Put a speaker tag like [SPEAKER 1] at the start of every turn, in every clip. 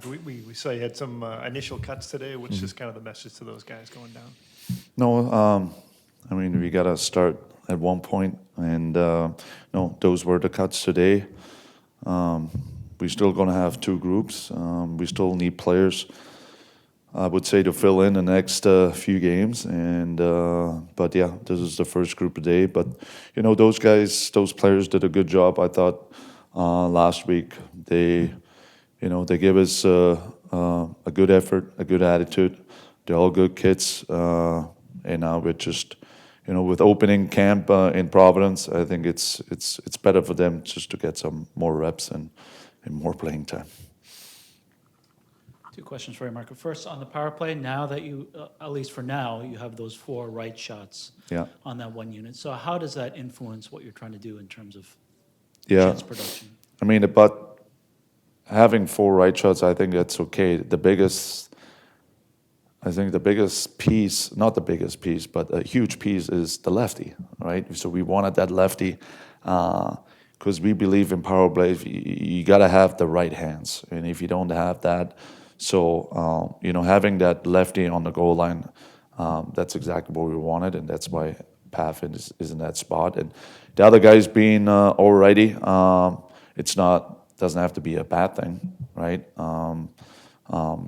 [SPEAKER 1] Mark, we saw you had some initial cuts today. What's just kind of the message to those guys going down?
[SPEAKER 2] No, I mean, we got to start at one point, and no, those were the cuts today. We're still going to have two groups. We still need players, I would say, to fill in the next few games. And but yeah, this is the first group today. But those guys, those players did a good job. I thought last week they gave us a good effort, a good attitude. They're all good kids, and now we're just. With opening camp in Providence, I think it's better for them just to get some more reps and more playing time.
[SPEAKER 3] Two questions for you, Marco. First, on the power play, now that you, at least for now, you have those 4 right shots on that one unit. So how does that influence what you're trying to do in terms of chance production?
[SPEAKER 2] I mean, but having 4 right shots, I think that's okay. I think the biggest piece, not the biggest piece, but a huge piece is the lefty, right? So we wanted that lefty because we believe in power play, you got to have the right hands. And if you don't have that, so, having that lefty on the goal line, that's exactly what we wanted. And that's why Paffin is in that spot. And the other guys being already, doesn't have to be a bad thing, right?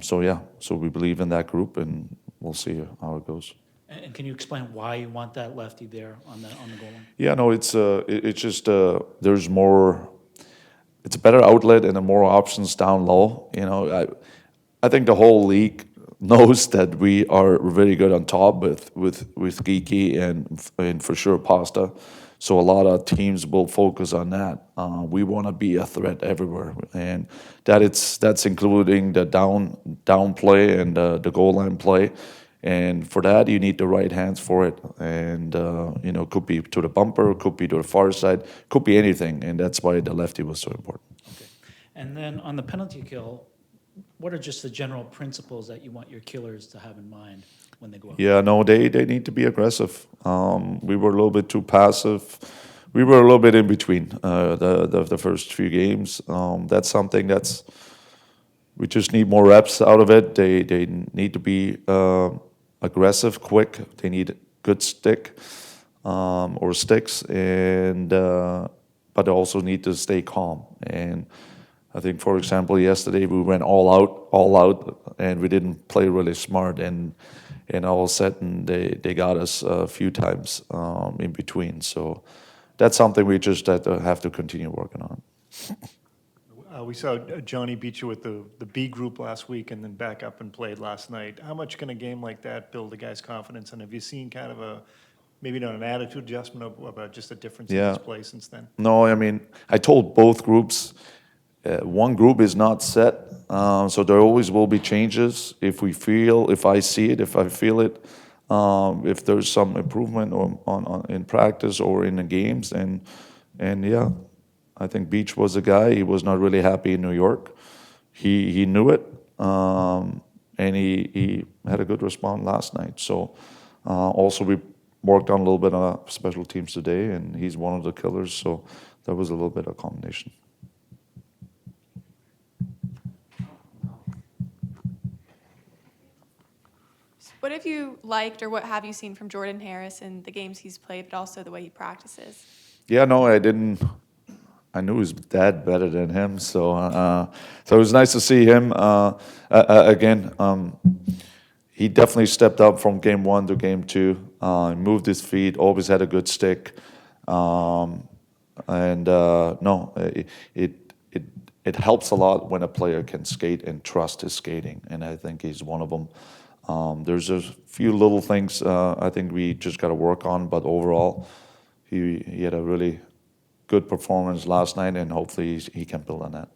[SPEAKER 2] So we believe in that group, and we'll see how it goes.
[SPEAKER 3] And can you explain why you want that lefty there on the goal line?
[SPEAKER 2] Yeah, no, it's just there's more. It's a better outlet and more options down low. I think the whole league knows that we are very good on top with Geeky and for sure Pasta. So a lot of teams will focus on that. We want to be a threat everywhere, and that's including the down play and the goal line play. And for that, you need the right hands for it. And could be to the bumper, could be to the far side, could be anything. And that's why the lefty was so important.
[SPEAKER 3] Okay. And then on the penalty kill, what are just the general principles that you want your killers to have in mind when they go out?
[SPEAKER 2] Yeah, no, they need to be aggressive. We were a little bit too passive. We were a little bit in between the first few games. That's something we just need more reps out of it. They need to be aggressive, quick. They need a good stick or sticks, and but they also need to stay calm. And I think, for example, yesterday we went all out, and we didn't play really smart. And all of a sudden they got us a few times in between. So that's something we just have to continue working on.
[SPEAKER 1] We saw Johnny beat you with the B group last week and then back up and played last night. How much can a game like that build a guy's confidence? And have you seen kind of maybe not an attitude adjustment, but just a difference in his play since then?
[SPEAKER 2] No, I mean, I told both groups, one group is not set, so there always will be changes if I see it, if I feel it, if there's some improvement in practice or in the games, and yeah, I think Beach was a guy. He was not really happy in New York. He knew it, and he had a good response last night. So also we worked on a little bit on special teams today, and he's one of the killers. So that was a little bit of a combination.
[SPEAKER 4] What have you liked, or what have you seen from Jordan Harris in the games he's played, but also the way he practices?
[SPEAKER 2] Yeah, no, I didn't. I knew his dad better than him, so it was nice to see him again. He definitely stepped up from game 1 to game 2. Moved his feet, always had a good stick, no, it helps a lot when a player can skate and trust his skating, and I think he's one of them. There's a few little things I think we just got to work on, but overall, he had a really good performance last night, and hopefully he can build on that.